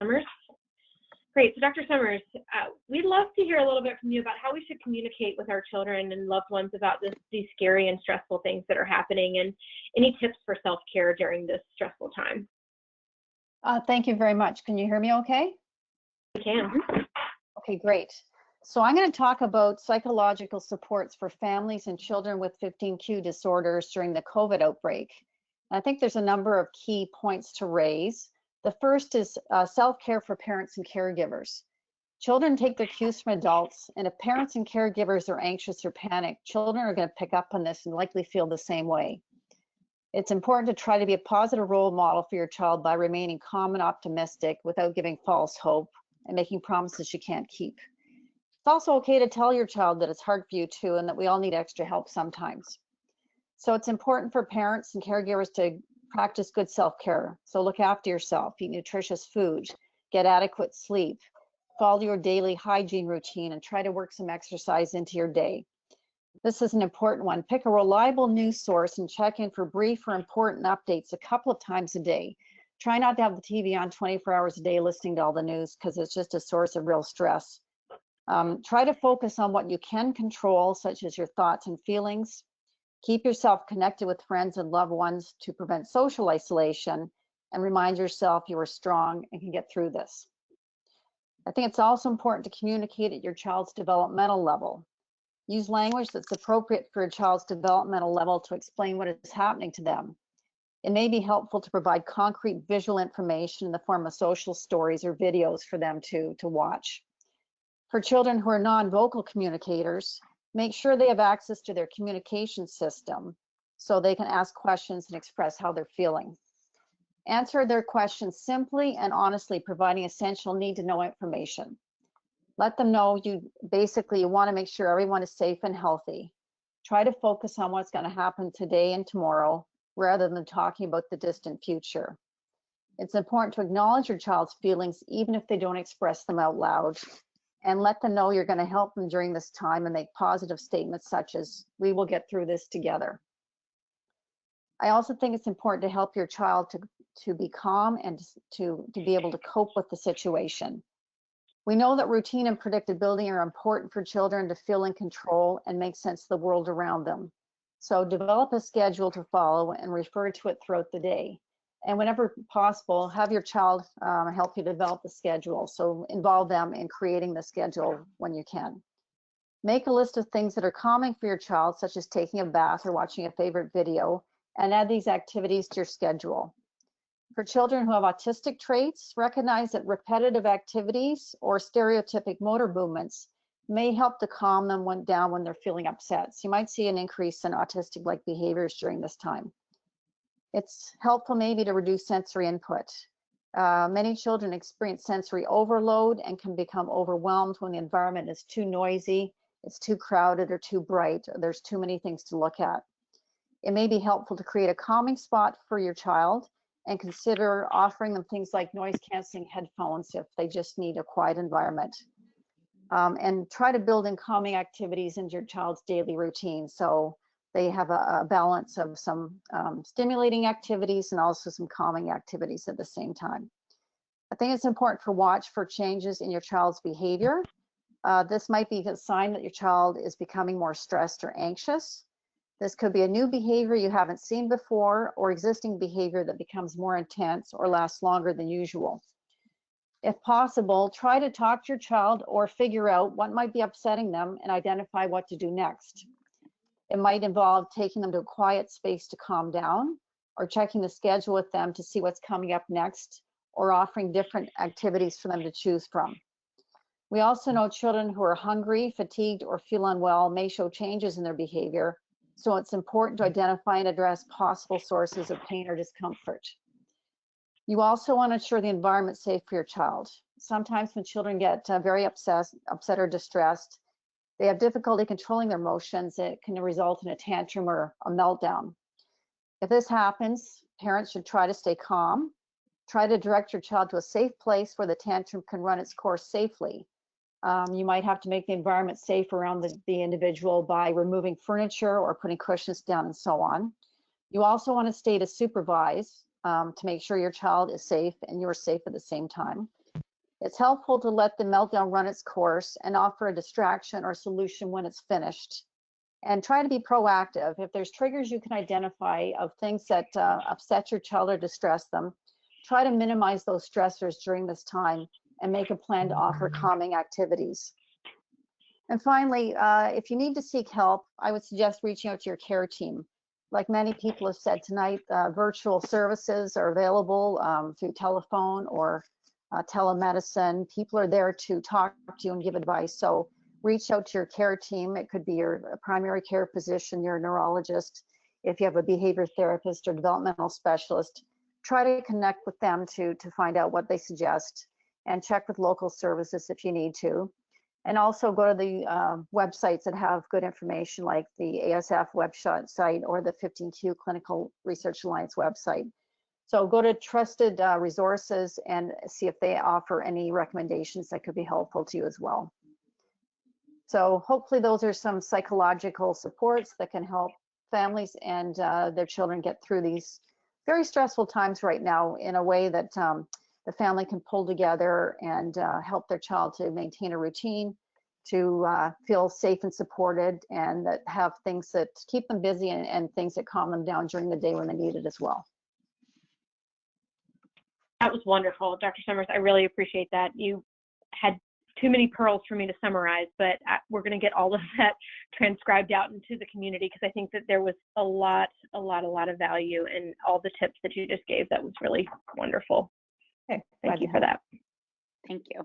Summers. Great. So Dr. Summers, we'd love to hear a little bit from you about how we should communicate with our children and loved ones about these scary and stressful things that are happening, and any tips for self-care during this stressful time. Thank you very much. Can you hear me okay? We can. Okay, great. So I'm going to talk about psychological supports for families and children with 15q disorders during the COVID outbreak. I think there's a number of key points to raise. The first is self-care for parents and caregivers. Children take their cues from adults, and if parents and caregivers are anxious or panicked, children are going to pick up on this and likely feel the same way. It's important to try to be a positive role model for your child by remaining calm and optimistic without giving false hope and making promises you can't keep. It's also okay to tell your child that it's hard for you too, and that we all need extra help sometimes. So it's important for parents and caregivers to practice good self-care. So look after yourself, eat nutritious food, get adequate sleep, follow your daily hygiene routine, and try to work some exercise into your day. This is an important one. Pick a reliable news source and check in for brief or important updates a couple of times a day. Try not to have the TV on 24 hours a day listening to all the news, because it's just a source of real stress. Try to focus on what you can control, such as your thoughts and feelings. Keep yourself connected with friends and loved ones to prevent social isolation, and remind yourself you are strong and can get through this. I think it's also important to communicate at your child's developmental level. Use language that's appropriate for a child's developmental level to explain what is happening to them. It may be helpful to provide concrete visual information in the form of social stories or videos for them to watch. For children who are non-vocal communicators, make sure they have access to their communication system so they can ask questions and express how they're feeling. Answer their questions simply and honestly, providing essential need-to-know information. Let them know you want to make sure everyone is safe and healthy. Try to focus on what's going to happen today and tomorrow, rather than talking about the distant future. It's important to acknowledge your child's feelings, even if they don't express them out loud, and let them know you're going to help them during this time, and make positive statements such as, "We will get through this together." I also think it's important to help your child to be calm and to be able to cope with the situation. We know that routine and predictability are important for children to feel in control and make sense of the world around them. So develop a schedule to follow and refer to it throughout the day. And whenever possible, have your child help you develop the schedule. So involve them in creating the schedule when you can. Make a list of things that are calming for your child, such as taking a bath or watching a favorite video, and add these activities to your schedule. For children who have autistic traits, recognize that repetitive activities or stereotypic motor movements may help to calm them down when they're feeling upset. So you might see an increase in autistic-like behaviors during this time. It's helpful maybe to reduce sensory input. Many children experience sensory overload and can become overwhelmed when the environment is too noisy, it's too crowded or too bright, or there's too many things to look at. It may be helpful to create a calming spot for your child and consider offering them things like noise canceling headphones if they just need a quiet environment. And try to build in calming activities into your child's daily routine, so they have a balance of some stimulating activities and also some calming activities at the same time. I think it's important to watch for changes in your child's behavior. This might be a sign that your child is becoming more stressed or anxious. This could be a new behavior you haven't seen before, or existing behavior that becomes more intense or lasts longer than usual. If possible, try to talk to your child or figure out what might be upsetting them and identify what to do next. It might involve taking them to a quiet space to calm down, or checking the schedule with them to see what's coming up next, or offering different activities for them to choose from. We also know children who are hungry, fatigued, or feel unwell may show changes in their behavior. So it's important to identify and address possible sources of pain or discomfort. You also want to ensure the environment's safe for your child. Sometimes when children get very upset or distressed, they have difficulty controlling their emotions. It can result in a tantrum or a meltdown. If this happens, parents should try to stay calm. Try to direct your child to a safe place where the tantrum can run its course safely. You might have to make the environment safe around the individual by removing furniture or putting cushions down and so on. You also want to stay to supervise to make sure your child is safe and you're safe at the same time. It's helpful to let the meltdown run its course and offer a distraction or solution when it's finished. And try to be proactive. If there's triggers you can identify of things that upset your child or distress them, try to minimize those stressors during this time and make a plan to offer calming activities. And finally, if you need to seek help, I would suggest reaching out to your care team. Like many people have said tonight, virtual services are available through telephone or telemedicine. People are there to talk to you and give advice. So reach out to your care team. It could be your primary care physician, your neurologist. If you have a behavior therapist or developmental specialist, try to connect with them to find out what they suggest, and check with local services if you need to. And also go to the websites that have good information, like the ASF website or the 15Q Clinical Research Alliance website. So go to trusted resources and see if they offer any recommendations that could be helpful to you as well. So hopefully those are some psychological supports that can help families and their children get through these very stressful times right now in a way that the family can pull together and help their child to maintain a routine, to feel safe and supported, and that have things that keep them busy and things that calm them down during the day when they need it as well. That was wonderful, Dr. Summers. I really appreciate that. You had too many pearls for me to summarize, but we're going to get all of that transcribed out into the community, because I think that there was a lot of value in all the tips that you just gave. That was really wonderful. Okay, Thank you for that. Thank you.